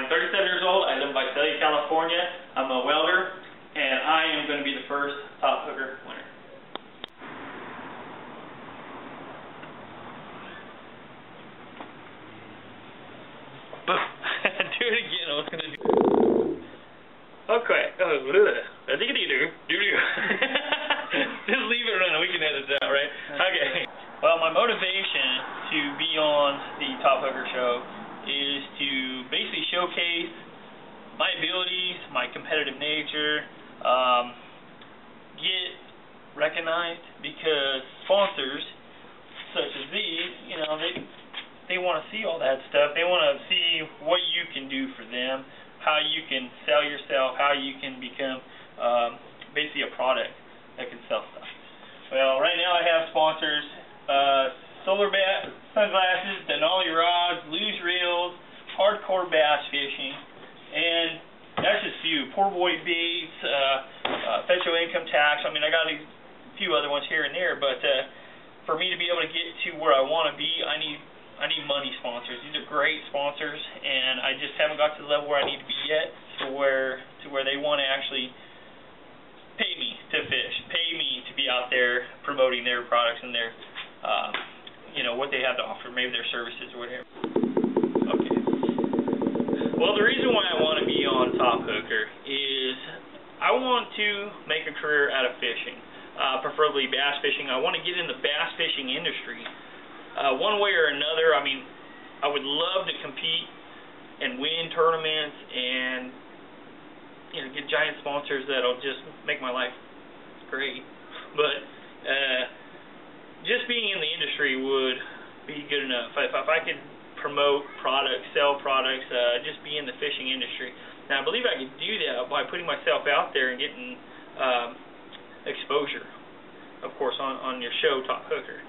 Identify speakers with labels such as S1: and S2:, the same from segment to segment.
S1: I'm 37 years old. I live in Visalia, California. I'm a welder, and I am going to be the first top hooker winner. Boom. Do it again. I was going to do. Okay. Just leave it running. We can edit it out, right? Okay. Well, my motivation to be on the Top Hooker Show is to basically showcase my abilities, my competitive nature, get recognized, because sponsors such as these, you know, they want to see all that stuff. They want to see what you can do for them, how you can sell yourself, how you can become basically a product that can sell stuff. Well, right now I have sponsors. Solar bat, sunglasses, Denali rods, luge reels, hardcore bass fishing, and that's just a few. Poor boy baits, federal income tax. I mean, I got a few other ones here and there, but for me to be able to get to where I want to be, I need money sponsors. These are great sponsors, and I just haven't got to the level where I need to be yet, to where they want to actually pay me to fish, pay me to be out there promoting their products and their you know, what they have to offer, maybe their services or whatever. Okay. Well, the reason why I want to be on Top Hooker is I want to make a career out of fishing, preferably bass fishing. I want to get in the bass fishing industry one way or another. I mean, I would love to compete and win tournaments and, you know, get giant sponsors that'll just make my life great. But just being in the industry would be good enough. If I could promote products, sell products, just be in the fishing industry. Now, I believe I could do that by putting myself out there and getting exposure, of course, on your show, Top Hooker.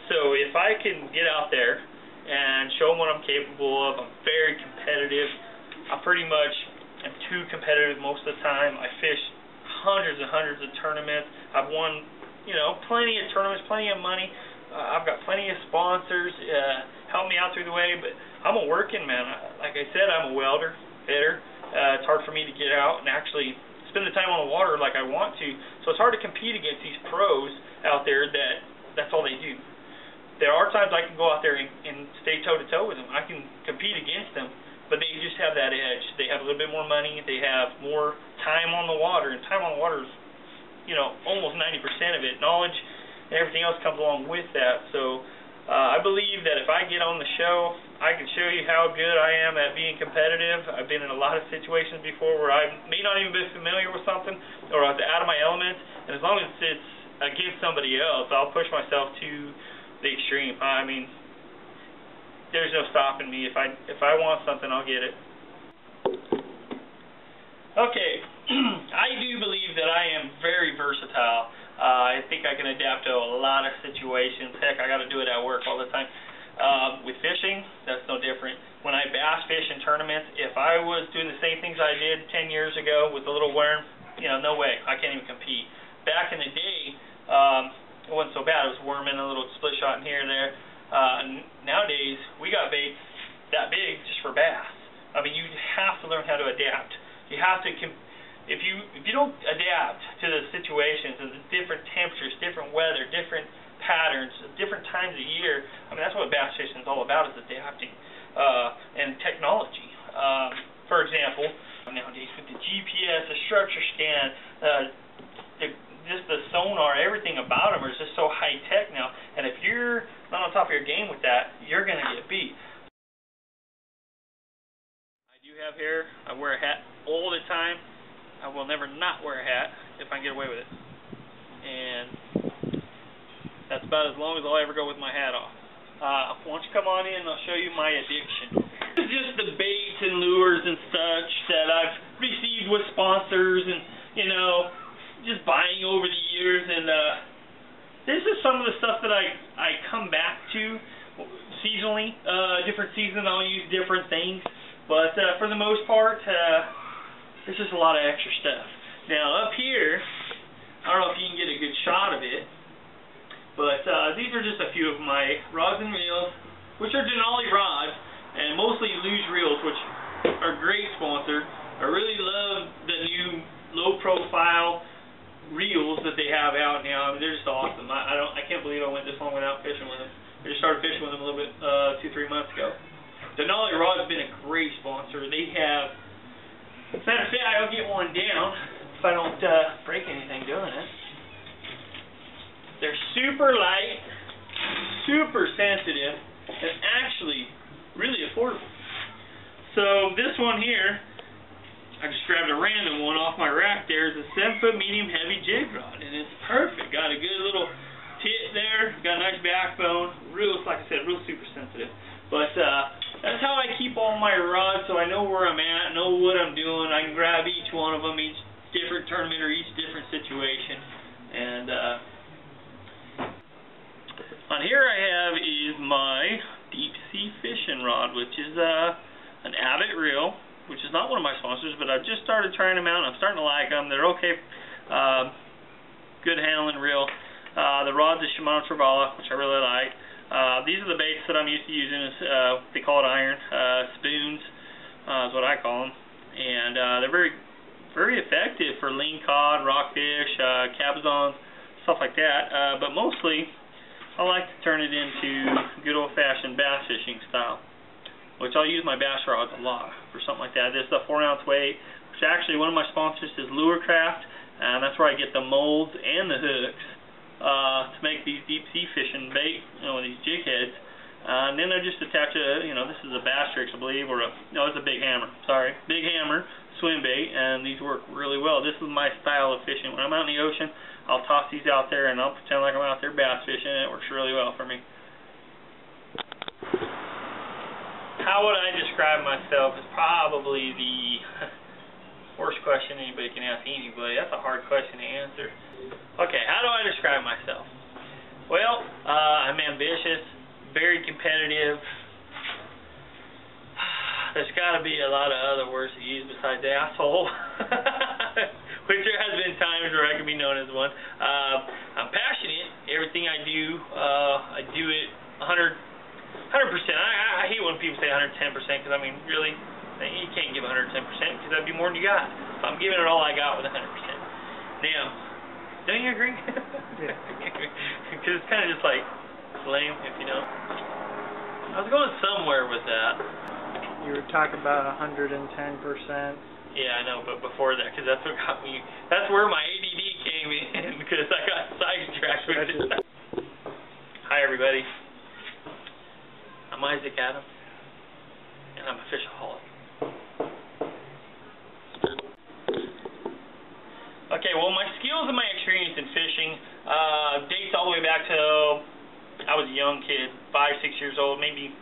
S1: So if I can get out there and show them what I'm capable of, I'm very competitive. I pretty much am too competitive most of the time. I fish hundreds and hundreds of tournaments. I've won, you know, plenty of tournaments, plenty of money. I've got plenty of sponsors help me out through the way, but I'm a working man. Like I said, I'm a welder, fitter. It's hard for me to get out and actually spend the time on the water like I want to. So it's hard to compete against these pros out there that's all they do. There are times I can go out there and stay toe-to-toe with them. I can compete against them, but they just have that edge. They have a little bit more money. They have more time on the water, and time on the water is, you know, almost 90% of it. Knowledge and everything else comes along with that. So I believe that if I get on the show, I can show you how good I am at being competitive. I've been in a lot of situations before where I may not even be familiar with something, or I was out of my element, and as long as it's against somebody else, I'll push myself to the extreme. I mean, there's no stopping me. If I want something, I'll get it. Okay, I do believe that I am very versatile. I think I can adapt to a lot of situations. Heck, I got to do it at work all the time. With fishing, that's no different. When I bass fish in tournaments, if I was doing the same things I did 10 years ago with a little worm, you know, no way. I can't even compete. Back in the day, it wasn't so bad. It was worming, a little split shot in here and there. Nowadays, we got baits that big just for bass. I mean, you have to learn how to adapt. You have to, if you don't adapt to the situations and the different temperatures, different weather, different patterns, different times of year, I mean, that's what bass fishing is all about, is adapting. And technology. For example, nowadays with the GPS, the structure scan, just the sonar, everything about them is just so high tech now. And if you're not on top of your game with that, you're going to get beat. I do have hair. I wear a hat all the time. I will never not wear a hat if I can get away with it. And that's about as long as I'll ever go with my hat off. Why don't you come on in and I'll show you my addiction. This is just the baits and lures and such that I've received with sponsors and, you know, just buying over the years, and this is some of the stuff that I come back to seasonally. Different season I'll use different things, but for the most part, there's just a lot of extra stuff. Now up here, I don't know if you can get a good shot of it, but these are just a few of my rods and reels, which are Denali rods, and mostly luge reels, which are great months ago. Denali Rod's been a great sponsor. They have, matter of fact, I'll get one down if I don't break anything doing it. They're super light, super sensitive, and actually really affordable. So this one here, I just grabbed a random one off my rack there. It's a 7-foot medium heavy jig rod, and it's perfect. Got a good little tit there, got a nice backbone, real, like I said, real super sensitive. But that's how I keep all my rods, so I know where I'm at, know what I'm doing. I can grab each one of them, each different tournament or each different situation. And on here I have is my deep sea fishing rod, which is an Abbott reel, which is not one of my sponsors, but I've just started trying them out, and I'm starting to like them. They're okay, good handling reel. The rod's a Shimano Travala, which I really like. These are the baits that I'm used to using. They call it iron spoons, is what I call them, and they're very, very effective for lean cod, rockfish, cabezons, stuff like that. But mostly, I like to turn it into good old-fashioned bass fishing style, which I'll use my bass rods a lot for something like that. This is a 4-ounce weight, which actually one of my sponsors is Lurecraft, and that's where I get the molds and the hooks to make these deep sea fishing bait, these jig heads. And then I just attach this is a Bass Tricks, I believe, or it's a Big Hammer. Sorry, Big Hammer swim bait, and these work really well. This is my style of fishing. When I'm out in the ocean, I'll toss these out there, and I'll pretend like I'm out there bass fishing, and it works really well for me. How would I describe myself is probably the worst question anybody can ask anybody. That's a hard question to answer. Okay, how do I describe myself? Well, I'm ambitious, very competitive. There's got to be a lot of other words to use besides asshole, which there has been times where I can be known as one. I'm passionate. Everything I do it 100%. I hate when people say 110%, because I mean, really, you can't give 110% because that'd be more than you got. So I'm giving it all I got with 100%. Now, don't you agree? Yeah. Because it's kind of just like lame, if you know. I was going somewhere with that.
S2: You were talking about 110%.
S1: Yeah, I know, but before that, because that's what got me. That's where my ADD came in, because I got sidetracked with it. Hi, everybody. I'm Isaac Adams, and I'm a fishaholic. Okay, well, my skills and my experience in fishing dates all the way back to I was a young kid, 5, 6 years old, maybe.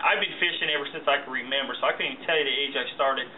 S1: I've been fishing ever since I can remember, so I couldn't even tell you the age I started.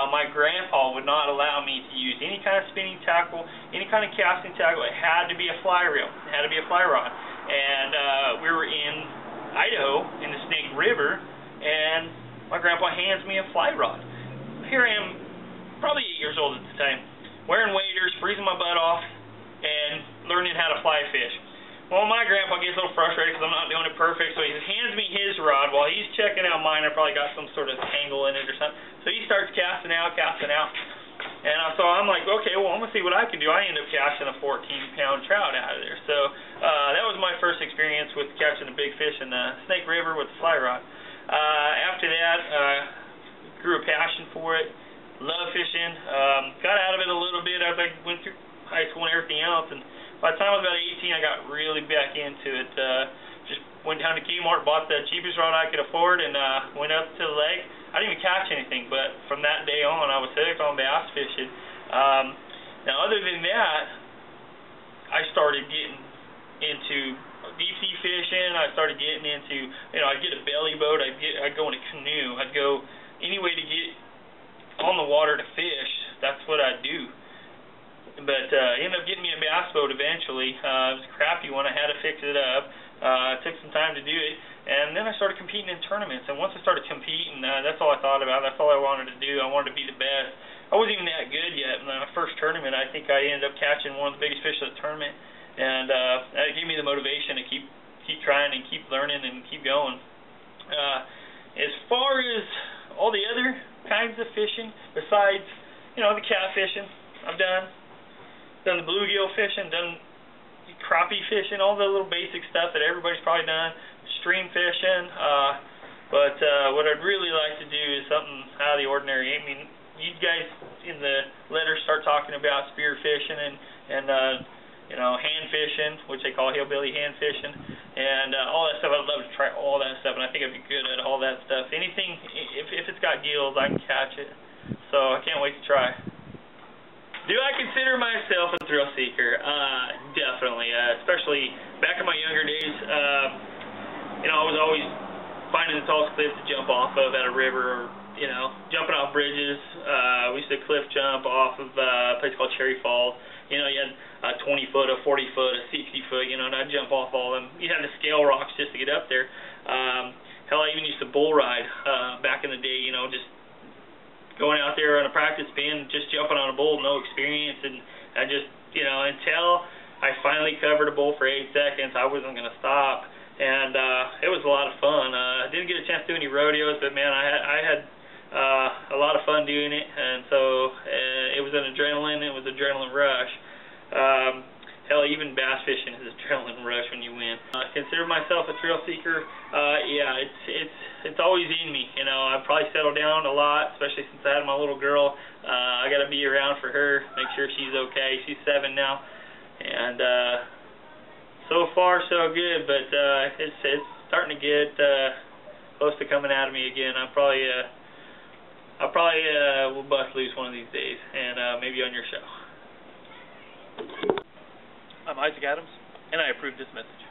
S1: My grandpa would not allow me to use any kind of spinning tackle, any kind of casting tackle. It had to be a fly reel. It had to be a fly rod. And we were in Idaho in the Snake River, and my grandpa hands me a fly rod. Here I am, probably 8 years old at the time, wearing waders, freezing my butt off, and learning how to fly fish. Well, my grandpa gets a little frustrated because I'm not doing it perfect, so he hands me his rod. While he's checking out mine, I probably got some sort of tangle in it or something. So he starts casting out. And so I'm like, okay, well, I'm going to see what I can do. I end up catching a 14-pound trout out of there. So that was my first experience with catching a big fish in the Snake River with the fly rod. After that, grew a passion for it. Love fishing. Got out of it a little bit as I went through high school and everything else. And by the time I was about 18, I got really back into it. Just went down to Kmart, bought the cheapest rod I could afford, and went up to the lake. I didn't even catch anything, but from that day on, I was hooked on bass fishing. Now, other than that, I started getting into deep sea fishing. I started getting into, I'd get a belly boat. I'd go in a canoe. I'd go any way to get on the water to fish. That's what I'd do. But ended up getting me a bass boat eventually. It was a crappy one. I had to fix it up. It took some time to do it. And then I started competing in tournaments. And once I started competing, that's all I thought about. That's all I wanted to do. I wanted to be the best. I wasn't even that good yet. In my first tournament, I think I ended up catching one of the biggest fish of the tournament. And that gave me the motivation to keep trying and keep learning and keep going. As far as all the other kinds of fishing, besides, the catfishing I've done the bluegill fishing, done crappie fishing, all the little basic stuff that everybody's probably done. stream fishing, but what I'd really like to do is something out of the ordinary. I mean, you guys in the letter start talking about spear fishing and you know, hand fishing, which they call hillbilly hand fishing, and all that stuff. I'd love to try all that stuff, and I think I'd be good at all that stuff. Anything, if it's got gills, I can catch it. So I can't wait to try. Do I consider myself a thrill seeker? Definitely, especially back in my younger days. You know, I was always finding the tallest cliff to jump off of at a river, or you know, jumping off bridges. We used to cliff jump off of a place called Cherry Falls. You know, you had a 20-foot, a 40-foot, a 60-foot, you know, and I'd jump off all of them. You had to scale rocks just to get up there. Hell, I even used to bull ride back in the day, you know, just going out there on a practice pin, just jumping on a bull, no experience, and I just, you know, until I finally covered a bull for 8 seconds, I wasn't going to stop, and it was a lot of fun. I didn't get a chance to do any rodeos, but man, I had a lot of fun doing it, and so it was an adrenaline. It was an adrenaline rush. Hell, even bass fishing is an adrenaline rush when you win. Consider myself a thrill seeker. Yeah, it's always in me. You know, I've probably settled down a lot, especially since I had my little girl. I got to be around for her, make sure she's okay. She's 7 now, and so far so good. But it's starting to get close to coming out of me again. I probably will bust loose one of these days, and maybe on your show.
S3: I'm Isaac Adams, and I approve this message.